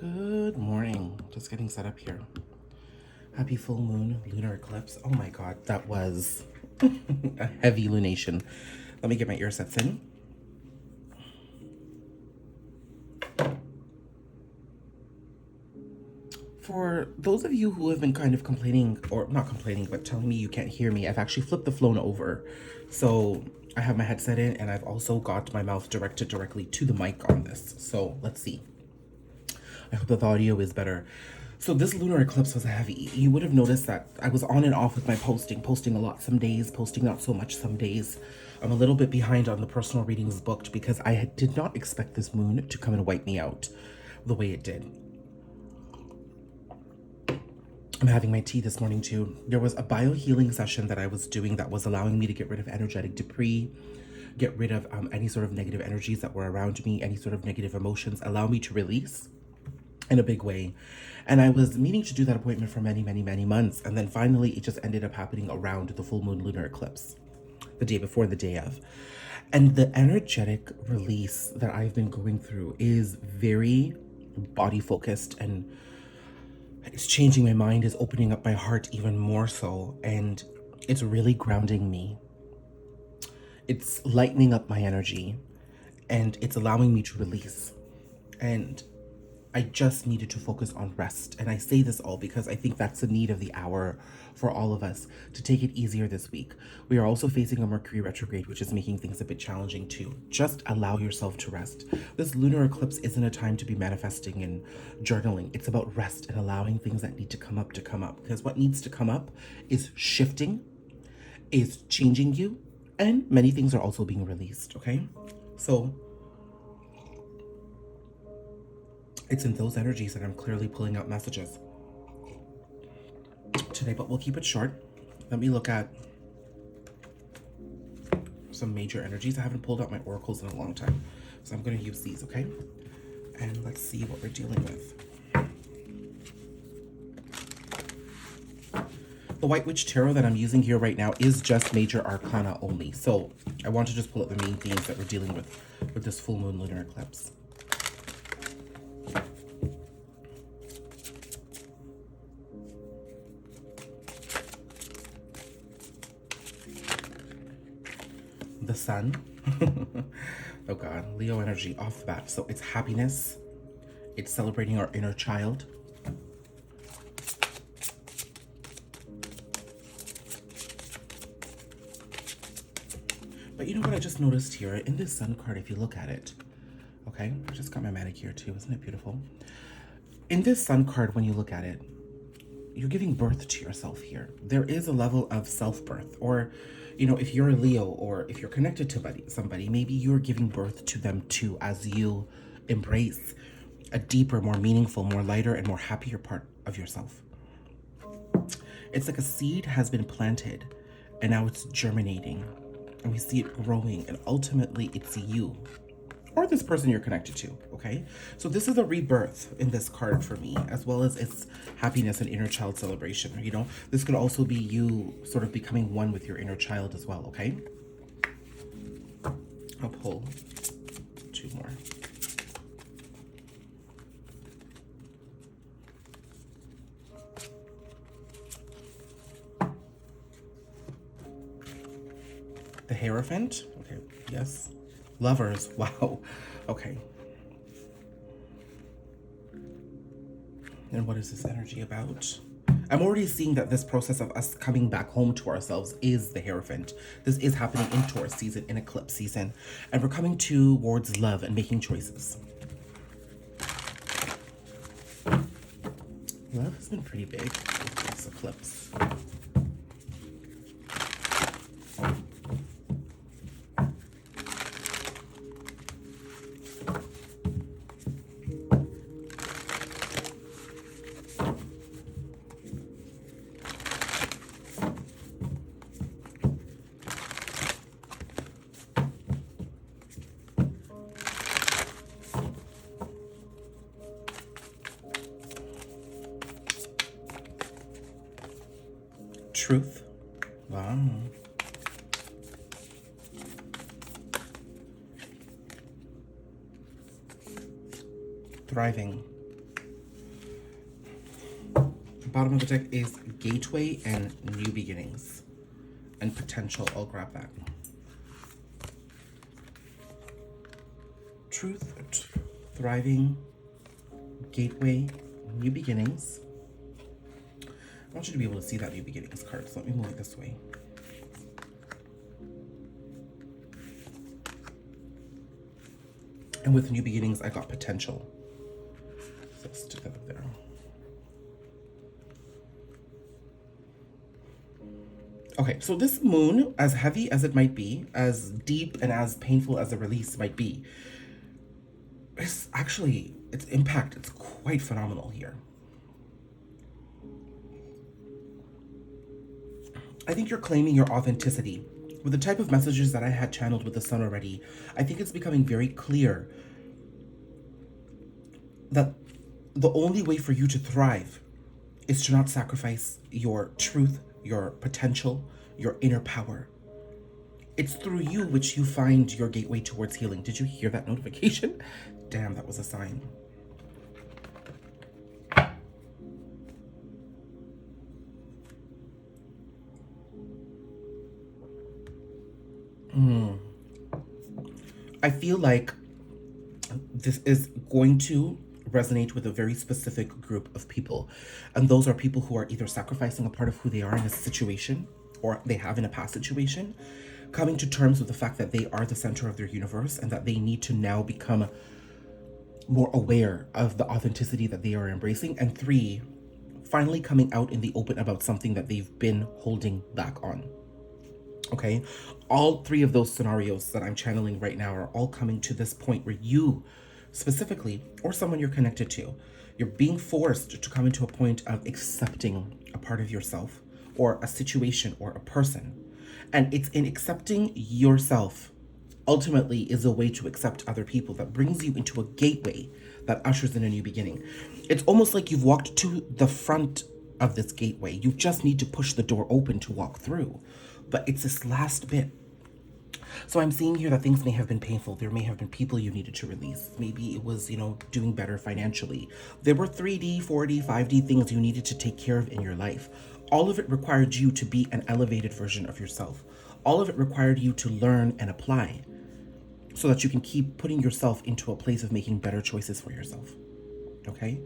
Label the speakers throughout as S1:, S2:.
S1: Good morning. Just getting set up here. Happy full moon, lunar eclipse. Oh my god, that was a heavy lunation. Let me get my ear sets in. For those of you who have been kind of complaining, or not complaining, but telling me you can't hear me, I've actually flipped the phone over. So I have my headset in and I've also got my mouth directed directly to the mic on this. So let's see. I hope the audio is better. So this lunar eclipse was heavy. You would have noticed that I was on and off with my posting a lot some days, posting not so much some days. I'm a little bit behind on the personal readings booked because I did not expect this moon to come and wipe me out the way it did. I'm having my tea this morning too. There was a biohealing session that I was doing that was allowing me to get rid of energetic debris, get rid of any sort of negative energies that were around me, any sort of negative emotions, allow me to release in a big way. And I was meaning to do that appointment for many, many, many months. And then finally, it just ended up happening around the full moon lunar eclipse, the day before, the day of. And the energetic release that I've been going through is very body focused, and it's changing my mind, is opening up my heart even more so. And it's really grounding me. It's lightening up my energy and it's allowing me to release. And I just needed to focus on rest. And I say this all because I think that's the need of the hour for all of us, to take it easier this week. We are also facing a Mercury retrograde, which is making things a bit challenging too. Just allow yourself to rest. This lunar eclipse isn't a time to be manifesting and journaling. It's about rest and allowing things that need to come up. Because what needs to come up is shifting, is changing you, and many things are also being released, okay? So it's in those energies that I'm clearly pulling out messages today, but we'll keep it short. Let me look at some major energies. I haven't pulled out my oracles in a long time, so I'm going to use these, okay? And let's see what we're dealing with. The White Witch Tarot that I'm using here right now is just major arcana only, so I want to just pull out the main themes that we're dealing with this full moon lunar eclipse. The Sun. Oh God, Leo energy off the bat. So it's happiness. It's celebrating our inner child. But you know what I just noticed here? In this Sun card, if you look at it, okay, I just got my manicure too. Isn't it beautiful? In this Sun card, when you look at it, you're giving birth to yourself here. There is a level of self-birth, or, you know, if you're a Leo or if you're connected to somebody, maybe you're giving birth to them too, as you embrace a deeper, more meaningful, more lighter, and more happier part of yourself. It's like a seed has been planted and now it's germinating and we see it growing, and ultimately it's you or this person you're connected to, okay? So this is a rebirth in this card for me, as well as its happiness and inner child celebration, you know? This could also be you sort of becoming one with your inner child as well, okay? I'll pull two more. The Hierophant, okay, yes. Lovers, wow, okay. And what is this energy about? I'm already seeing that this process of us coming back home to ourselves is the Hierophant. This is happening in Taurus season, in eclipse season. And we're coming towards love and making choices. Love has been pretty big with this eclipse. Truth. Wow. Thriving. Bottom of the deck is gateway and new beginnings and potential. I'll grab that. Truth, thriving, gateway, new beginnings. I want you to be able to see that new beginnings card, so let me move it this way. And with new beginnings, I got potential. So let's stick that up there. Okay, so this moon, as heavy as it might be, as deep and as painful as the release might be, it's actually, its impact, it's quite phenomenal here. I think you're claiming your authenticity. With the type of messages that I had channeled with the sun already, I think it's becoming very clear that the only way for you to thrive is to not sacrifice your truth, your potential, your inner power. It's through you which you find your gateway towards healing. Did you hear that notification? Damn, that was a sign. I feel like this is going to resonate with a very specific group of people. And those are people who are either sacrificing a part of who they are in a situation, or they have in a past situation, coming to terms with the fact that they are the center of their universe and that they need to now become more aware of the authenticity that they are embracing. And 3, finally coming out in the open about something that they've been holding back on. Okay, all 3 of those scenarios that I'm channeling right now are all coming to this point where you specifically, or someone you're connected to, you're being forced to come into a point of accepting a part of yourself or a situation or a person. And it's in accepting yourself ultimately is a way to accept other people that brings you into a gateway that ushers in a new beginning. It's almost like you've walked to the front of this gateway. You just need to push the door open to walk through. But it's this last bit. So I'm seeing here that things may have been painful. There may have been people you needed to release. Maybe it was, doing better financially. There were 3D, 4D, 5D things you needed to take care of in your life. All of it required you to be an elevated version of yourself. All of it required you to learn and apply so that you can keep putting yourself into a place of making better choices for yourself. Okay?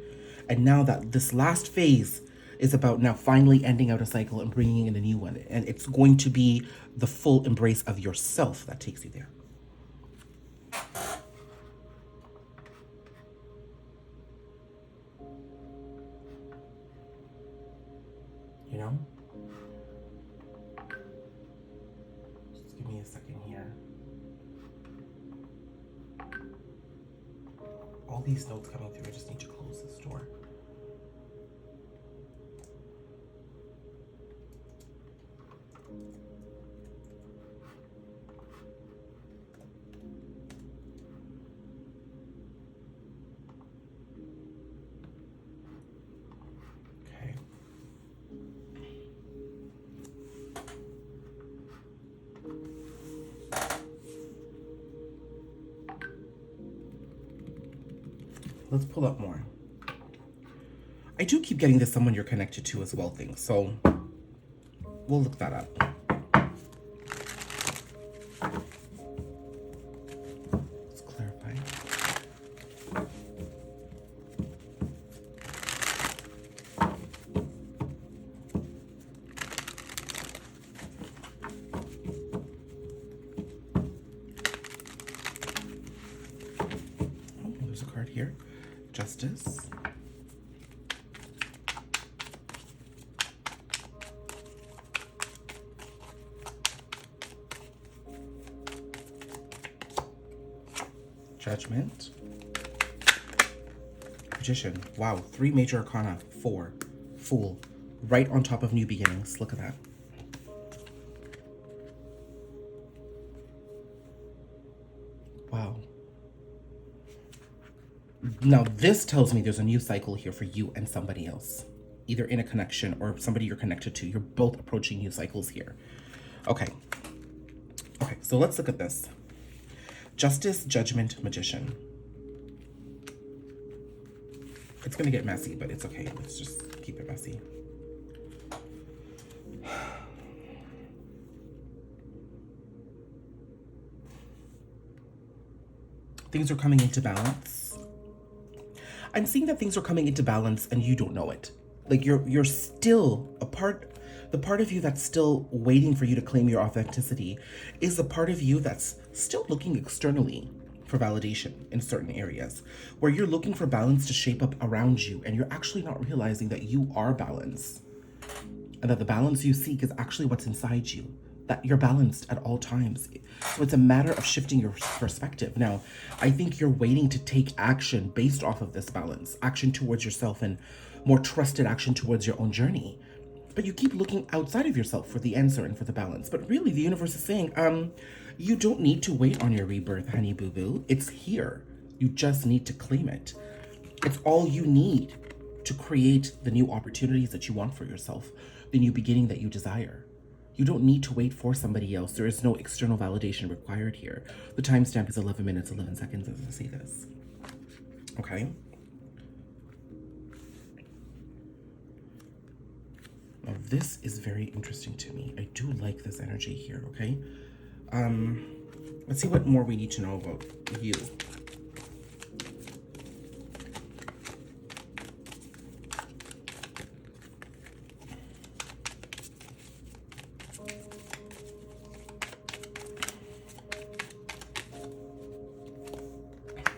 S1: And now that this last phase is about now finally ending out a cycle and bringing in a new one. And it's going to be the full embrace of yourself that takes you there. You know? Just give me a second here. All these notes coming through, I just need to close this door. Okay. Let's pull up more. I do keep getting this someone you're connected to as well thing, so we'll look that up. Let's clarify. Oh, there's a card here. Justice. Judgment. Magician. Wow. 3 major arcana. 4. Fool. Right on top of new beginnings. Look at that. Wow. Now this tells me there's a new cycle here for you and somebody else. Either in a connection or somebody you're connected to. You're both approaching new cycles here. Okay. Okay, so let's look at this. Justice, Judgment, Magician. It's going to get messy, but it's okay. Let's just keep it messy. Things are coming into balance. I'm seeing that things are coming into balance and you don't know it. Like you're still the part of you that's still waiting for you to claim your authenticity is the part of you that's still looking externally for validation in certain areas, where you're looking for balance to shape up around you and you're actually not realizing that you are balance. And that the balance you seek is actually what's inside you, that you're balanced at all times. So it's a matter of shifting your perspective. Now, I think you're waiting to take action based off of this balance, action towards yourself and more trusted action towards your own journey. But you keep looking outside of yourself for the answer and for the balance. But really, the universe is saying, you don't need to wait on your rebirth, honey boo boo. It's here. You just need to claim it. It's all you need to create the new opportunities that you want for yourself, the new beginning that you desire. You don't need to wait for somebody else. There is no external validation required here. The timestamp is 11 minutes, 11 seconds as I say this. Okay? Now this is very interesting to me. I do like this energy here, okay? Let's see what more we need to know about you.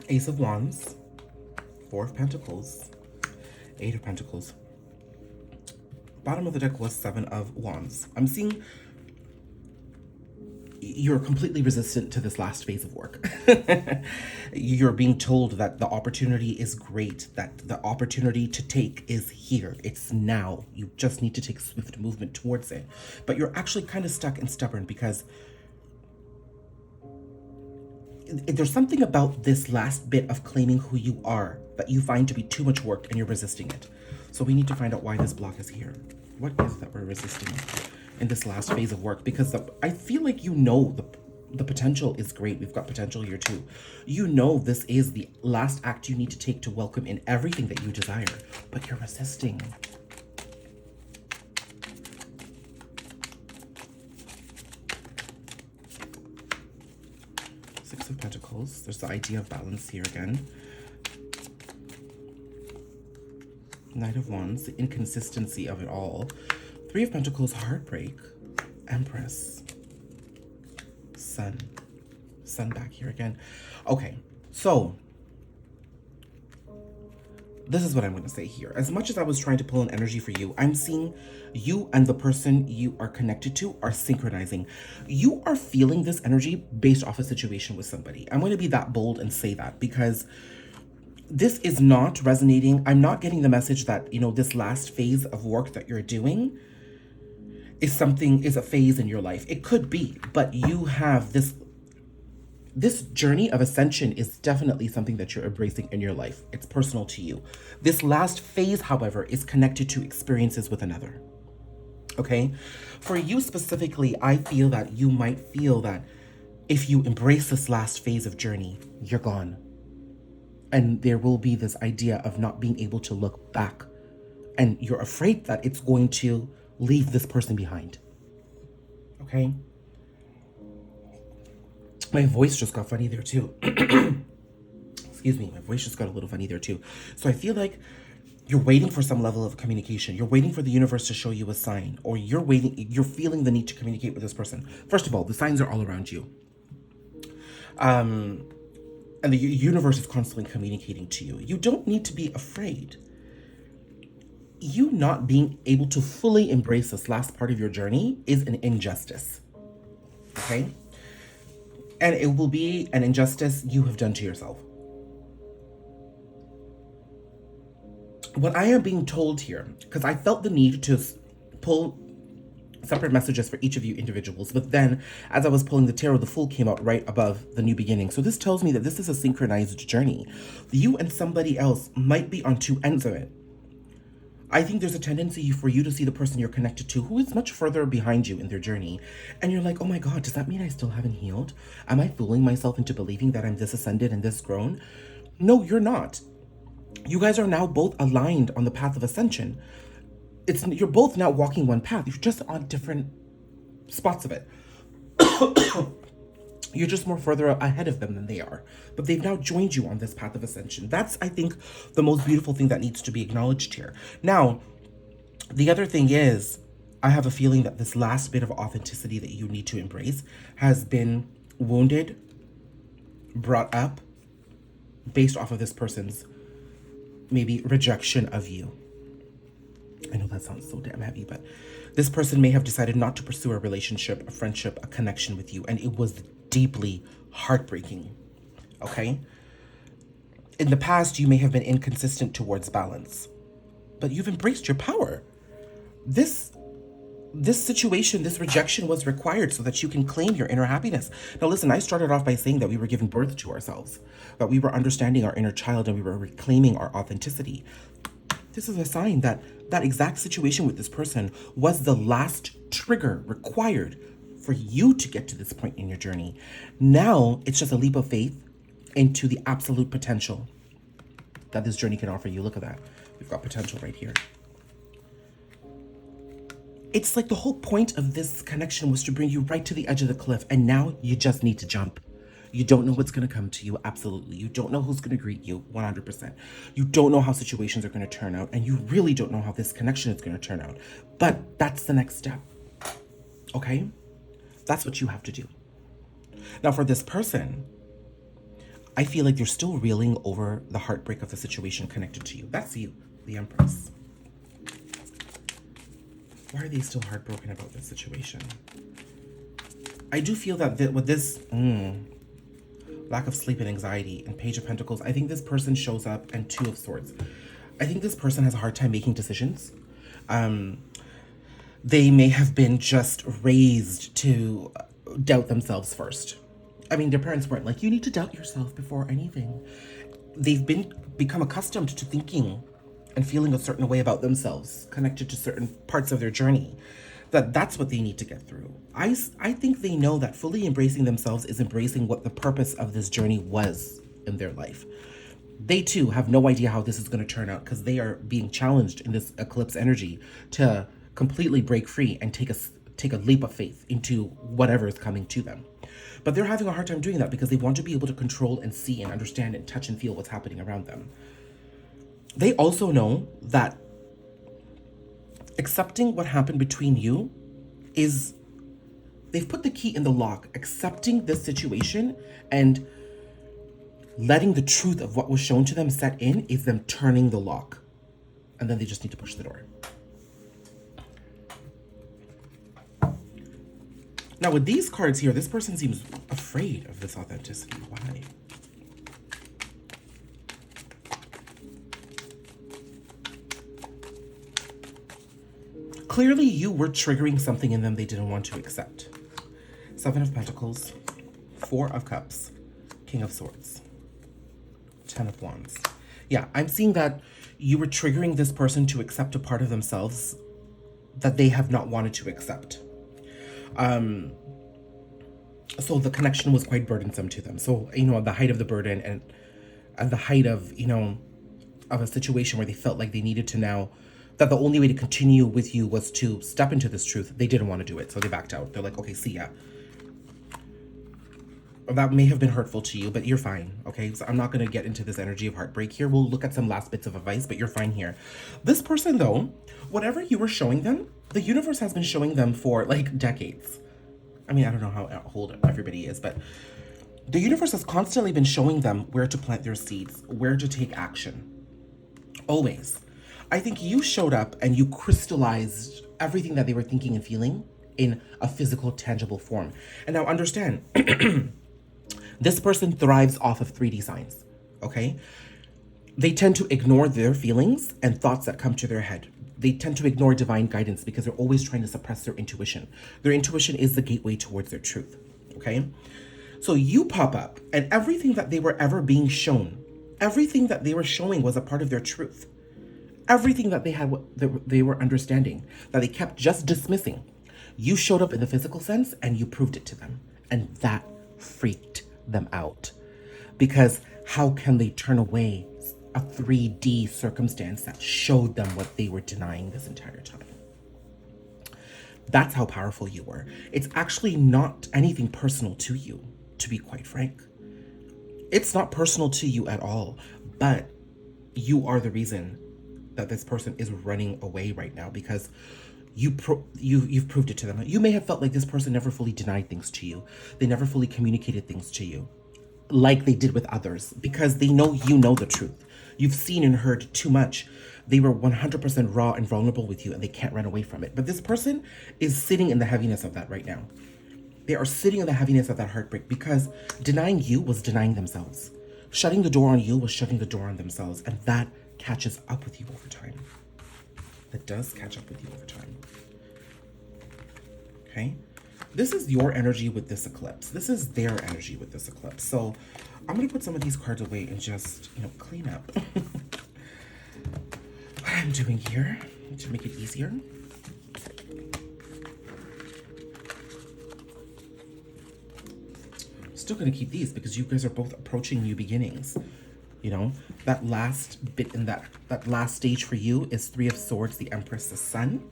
S1: Ace of Wands, Four of Pentacles, Eight of Pentacles. Bottom of the deck was Seven of Wands. I'm seeing you're completely resistant to this last phase of work. You're being told that the opportunity is great, that the opportunity to take is here. It's now. You just need to take swift movement towards it. But you're actually kind of stuck and stubborn because there's something about this last bit of claiming who you are that you find to be too much work and you're resisting it. So we need to find out why this block is here. What is that we're resisting in this last phase of work? Because I feel like you know the potential is great. We've got potential here too. You know this is the last act you need to take to welcome in everything that you desire, but you're resisting. Six of Pentacles. There's the idea of balance here again. Knight of Wands, the inconsistency of it all. Three of Pentacles, Heartbreak, Empress, Sun. Sun back here again. Okay, so this is what I'm going to say here. As much as I was trying to pull an energy for you, I'm seeing you and the person you are connected to are synchronizing. You are feeling this energy based off a situation with somebody. I'm going to be that bold and say that because this is not resonating. I'm not getting the message that, you know, this last phase of work that you're doing is a phase in your life. It could be, but you have this journey of ascension is definitely something that you're embracing in your life. It's personal to you. This last phase, however, is connected to experiences with another. Okay? For you specifically, I feel that you might feel that if you embrace this last phase of journey, you're gone. And there will be this idea of not being able to look back. And you're afraid that it's going to leave this person behind. Okay? My voice just got funny there too. Excuse me, my voice just got a little funny there too. So I feel like you're waiting for some level of communication. You're waiting for the universe to show you a sign, or you're feeling the need to communicate with this person. First of all, the signs are all around you. And the universe is constantly communicating to you. You don't need to be afraid. You not being able to fully embrace this last part of your journey is an injustice. Okay? And it will be an injustice you have done to yourself. What I am being told here, because I felt the need to pull separate messages for each of you individuals, but then as I was pulling the tarot, the Fool came out right above the new beginning. So this tells me that this is a synchronized journey. You and somebody else might be on two ends of it. I think there's a tendency for you to see the person you're connected to who is much further behind you in their journey. And you're like, oh my God, does that mean I still haven't healed? Am I fooling myself into believing that I'm this ascended and this grown? No, you're not. You guys are now both aligned on the path of ascension. You're both now walking one path. You're just on different spots of it. You're just more further ahead of them than they are. But they've now joined you on this path of ascension. That's, I think, the most beautiful thing that needs to be acknowledged here. Now, the other thing is, I have a feeling that this last bit of authenticity that you need to embrace has been wounded, brought up, based off of this person's maybe rejection of you. I know that sounds so damn heavy, but this person may have decided not to pursue a relationship, a friendship, a connection with you, and it was deeply heartbreaking, okay? In the past, you may have been inconsistent towards balance, but you've embraced your power. This situation, this rejection was required so that you can claim your inner happiness. Now listen, I started off by saying that we were giving birth to ourselves, that we were understanding our inner child and we were reclaiming our authenticity. This is a sign that that exact situation with this person was the last trigger required for you to get to this point in your journey. Now it's just a leap of faith into the absolute potential that this journey can offer you. Look at that. We've got potential right here. It's like the whole point of this connection was to bring you right to the edge of the cliff, and now you just need to jump. You don't know what's going to come to you, absolutely. You don't know who's going to greet you, 100%. You don't know how situations are going to turn out, and you really don't know how this connection is going to turn out. But that's the next step, okay? That's what you have to do. Now, for this person, I feel like you're still reeling over the heartbreak of the situation connected to you. That's you, the Empress. Why are they still heartbroken about this situation? I do feel that with this lack of sleep and anxiety and Page of Pentacles, I think this person shows up, and Two of Swords. I think this person has a hard time making decisions. They may have been just raised to doubt themselves first. I mean, their parents weren't like, you need to doubt yourself before anything. They've become accustomed to thinking and feeling a certain way about themselves, connected to certain parts of their journey, that's what they need to get through. I think they know that fully embracing themselves is embracing what the purpose of this journey was in their life. They too have no idea how this is going to turn out because they are being challenged in this eclipse energy to completely break free and take a leap of faith into whatever is coming to them. But they're having a hard time doing that because they want to be able to control and see and understand and touch and feel what's happening around them. They also know that accepting what happened between you is, they've put the key in the lock. Accepting this situation and letting the truth of what was shown to them set in is them turning the lock. And then they just need to push the door. Now with these cards here, this person seems afraid of this authenticity. Why? Clearly you were triggering something in them they didn't want to accept. Seven of Pentacles, Four of Cups, King of Swords, Ten of Wands. Yeah, I'm seeing that you were triggering this person to accept a part of themselves that they have not wanted to accept. So the connection was quite burdensome to them. So, at the height of the burden and at the height of, of a situation where they felt like they needed to now, that the only way to continue with you was to step into this truth. They didn't want to do it, so they backed out. They're like, okay, see ya. That may have been hurtful to you, but you're fine, okay? So I'm not going to get into this energy of heartbreak here. We'll look at some last bits of advice, but you're fine here. This person, though, whatever you were showing them, the universe has been showing them for, like, decades. I mean, I don't know how old everybody is, but the universe has constantly been showing them where to plant their seeds, where to take action. Always. I think you showed up and you crystallized everything that they were thinking and feeling in a physical, tangible form. And now understand, this person thrives off of 3D signs, okay? They tend to ignore their feelings and thoughts that come to their head. They tend to ignore divine guidance because they're always trying to suppress their intuition. Their intuition is the gateway towards their truth, okay? So you pop up and everything that they were ever being shown, everything that they were showing was a part of their truth. Everything that they were understanding, that they kept just dismissing. You showed up in the physical sense and you proved it to them. And that freaked them out. Because how can they turn away a 3D circumstance that showed them what they were denying this entire time. That's how powerful you were. It's actually not anything personal to you, to be quite frank. It's not personal to you at all, but you are the reason that this person is running away right now, because you've proved it to them. You may have felt like this person never fully denied things to you. They never fully communicated things to you like they did with others, because they know you know the truth. You've seen and heard too much. They were 100% raw and vulnerable with you, and they can't run away from it. But this person is sitting in the heaviness of that right now. They are sitting in the heaviness of that heartbreak, because denying you was denying themselves. Shutting the door on you was shutting the door on themselves, and that catches up with you over time. That does catch up with you over time. Okay? This is your energy with this eclipse. This is their energy with this eclipse. So I'm going to put some of these cards away and just, clean up what I'm doing here to make it easier. I'm still going to keep these because you guys are both approaching new beginnings. That last bit in that last stage for you is 3 of Swords, the Empress, the Sun.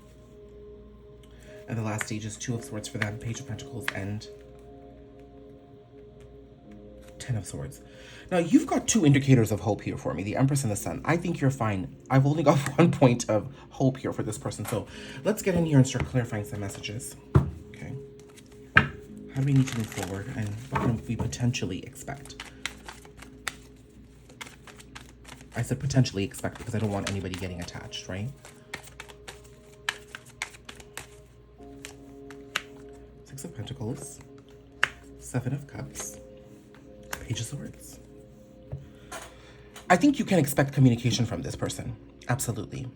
S1: And the last stage is 2 of Swords for them, Page of Pentacles, and 10 of Swords. Now, you've got 2 indicators of hope here for me, the Empress and the Sun. I think you're fine. I've only got 1 point of hope here for this person. So let's get in here and start clarifying some messages. Okay. How do we need to move forward, and what can we potentially expect? I said potentially expect because I don't want anybody getting attached, right? 6 of Pentacles, 7 of Cups, Page of Swords. I think you can expect communication from this person. Absolutely.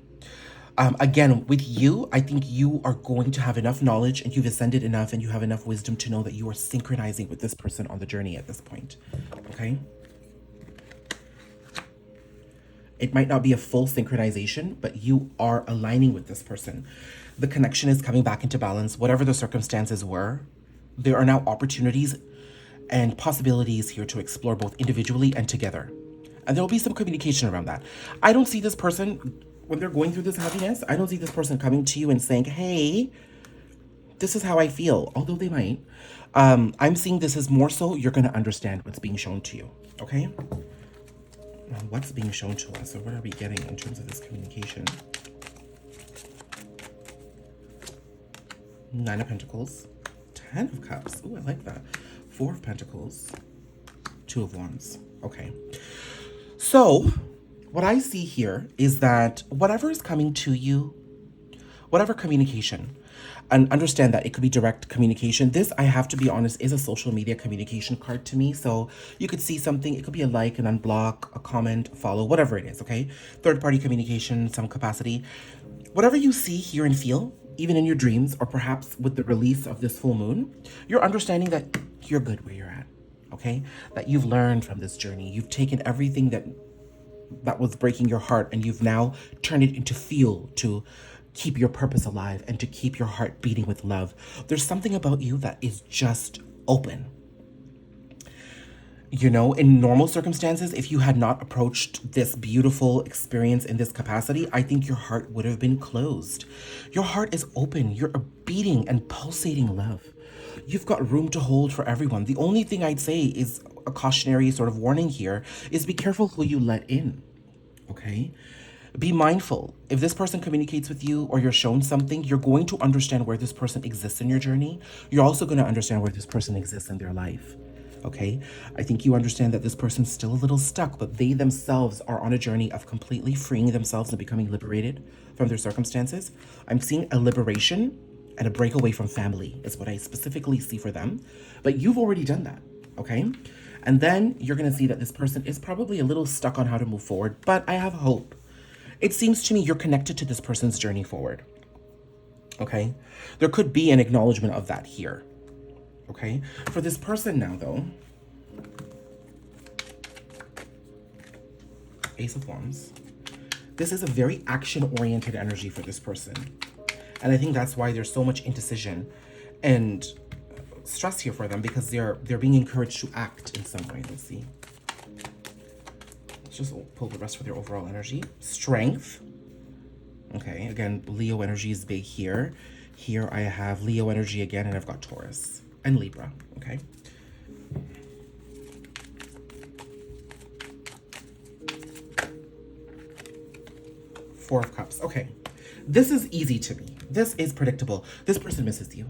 S1: Again, with you, I think you are going to have enough knowledge, and you've ascended enough, and you have enough wisdom to know that you are synchronizing with this person on the journey at this point. Okay? It might not be a full synchronization, but you are aligning with this person. The connection is coming back into balance. Whatever the circumstances were, there are now opportunities and possibilities here to explore both individually and together. And there will be some communication around that. I don't see this person, when they're going through this heaviness, I don't see this person coming to you and saying, hey, this is how I feel, although they might. I'm seeing this as more so you're going to understand what's being shown to you, okay? What's being shown to us, or what are we getting in terms of this communication? 9 of Pentacles, 10 of Cups. Ooh, I like that. 4 of Pentacles, 2 of Wands. Okay. So what I see here is that whatever is coming to you, whatever communication, and understand that it could be direct communication. This, I have to be honest, is a social media communication card to me. So you could see something, it could be a like, an unblock, a comment, a follow, whatever it is, okay? Third-party communication, some capacity. Whatever you see, hear, and feel, even in your dreams, or perhaps with the release of this full moon, you're understanding that you're good where you're at, okay? That you've learned from this journey. You've taken everything that was breaking your heart, and you've now turned it into fuel to keep your purpose alive and to keep your heart beating with love. There's something about you that is just open. In normal circumstances, if you had not approached this beautiful experience in this capacity, I think your heart would have been closed. Your heart is open. You're a beating and pulsating love. You've got room to hold for everyone. The only thing I'd say is a cautionary sort of warning here is be careful who you let in, okay? Be mindful. If this person communicates with you or you're shown something, you're going to understand where this person exists in your journey. You're also going to understand where this person exists in their life. Okay? I think you understand that this person's still a little stuck, but they themselves are on a journey of completely freeing themselves and becoming liberated from their circumstances. I'm seeing a liberation and a breakaway from family is what I specifically see for them. But you've already done that. Okay? And then you're going to see that this person is probably a little stuck on how to move forward, but I have hope. It seems to me you're connected to this person's journey forward, okay? There could be an acknowledgement of that here, okay? For this person now, though, Ace of Wands, this is a very action-oriented energy for this person. And I think that's why there's so much indecision and stress here for them, because they're being encouraged to act in some way. Let's see. just pull the rest for their overall energy. Strength. Okay, again, Leo energy is big here. Here I have Leo energy again, and I've got Taurus and Libra, okay? Four of Cups, okay. This is easy to me. This is predictable. This person misses you.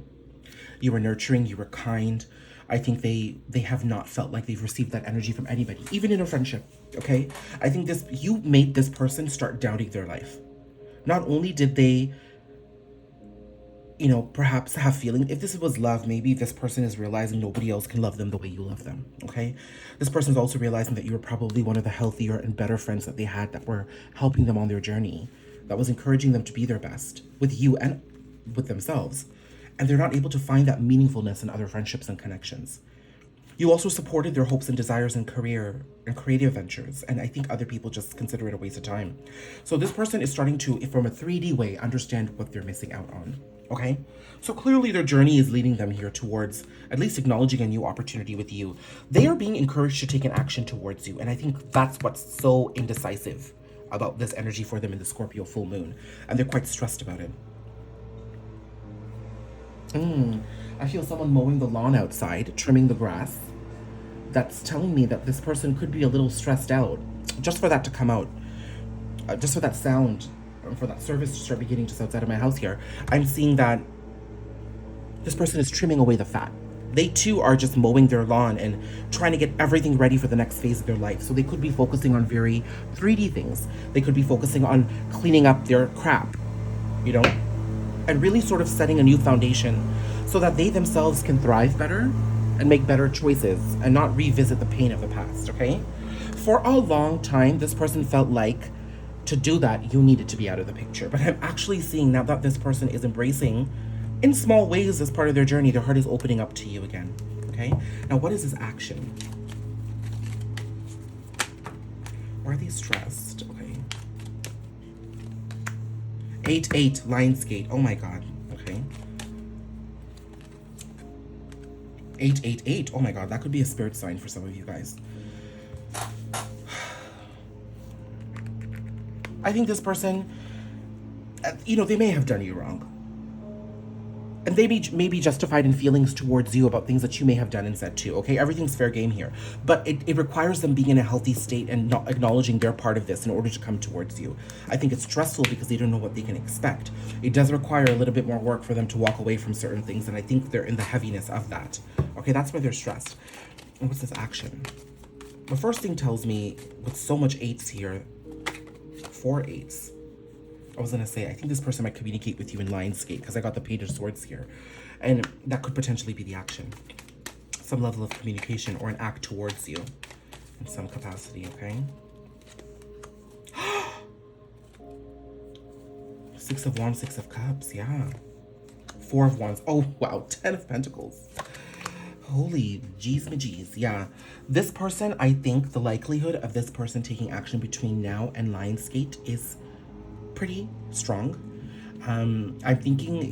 S1: You were nurturing, you were kind. I think they have not felt like they've received that energy from anybody, even in a friendship, okay? I think you made this person start doubting their life. Not only did they, you know, perhaps have feeling, if this was love, maybe this person is realizing nobody else can love them the way you love them, okay? This person's also realizing that you were probably one of the healthier and better friends that they had that were helping them on their journey, that was encouraging them to be their best with you and with themselves. And they're not able to find that meaningfulness in other friendships and connections. You also supported their hopes and desires in career and creative ventures, and I think other people just consider it a waste of time. So this person is starting to, from a 3D way, understand what they're missing out on, okay? So clearly their journey is leading them here towards at least acknowledging a new opportunity with you. They are being encouraged to take an action towards you, and I think that's what's so indecisive about this energy for them in the Scorpio full moon, and they're quite stressed about it. I feel someone mowing the lawn outside, trimming the grass. That's telling me that this person could be a little stressed out. Just for that to come out, just for that sound, for that service to start beginning just outside of my house here, I'm seeing that this person is trimming away the fat. They too are just mowing their lawn and trying to get everything ready for the next phase of their life. So they could be focusing on very 3D things. They could be focusing on cleaning up their crap, you know, and really sort of setting a new foundation so that they themselves can thrive better and make better choices and not revisit the pain of the past, okay? For a long time, this person felt like to do that, you needed to be out of the picture. But I'm actually seeing now that this person is embracing, in small ways as part of their journey, their heart is opening up to you again, okay? Now, what is this action? Why are they stressed? Okay. 8-8, Lionsgate. Oh my God, okay. 8-8-8. Oh my God, that could be a spirit sign for some of you guys. I think this person, you know, they may have done you wrong. And they may be justified in feelings towards you about things that you may have done and said too, okay? Everything's fair game here. But it requires them being in a healthy state and not acknowledging their part of this in order to come towards you. I think it's stressful because they don't know what they can expect. It does require a little bit more work for them to walk away from certain things, and I think they're in the heaviness of that. Okay, that's why they're stressed. And what's this action? The first thing tells me, with so much 8s here, 4 8s. I was gonna say, I think this person might communicate with you in Lionsgate because I got the Page of Swords here. And that could potentially be the action. Some level of communication or an act towards you in some capacity, okay? 6 of Wands, 6 of Cups, yeah. 4 of Wands, oh wow, 10 of Pentacles. Holy jeez majeez, yeah. This person, I think the likelihood of this person taking action between now and Lionsgate is pretty strong. I'm thinking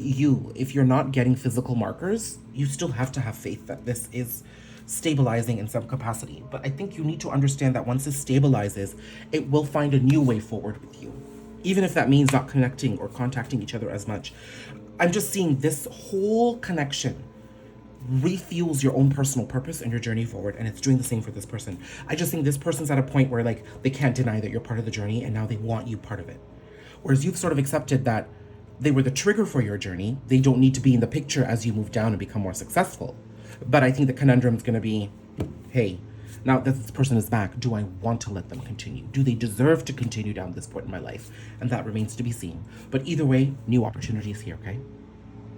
S1: if you're not getting physical markers, you still have to have faith that this is stabilizing in some capacity. But I think you need to understand that once it stabilizes, it will find a new way forward with you. Even if that means not connecting or contacting each other as much. I'm just seeing this whole connection refuels your own personal purpose and your journey forward, and it's doing the same for this person. I just think this person's at a point where like they can't deny that you're part of the journey, and now they want you part of it. Whereas you've sort of accepted that they were the trigger for your journey. They don't need to be in the picture as you move down and become more successful. But I think the conundrum is going to be, hey, now that this person is back, do I want to let them continue? Do they deserve to continue down this point in my life? And that remains to be seen. But either way, new opportunities here, okay?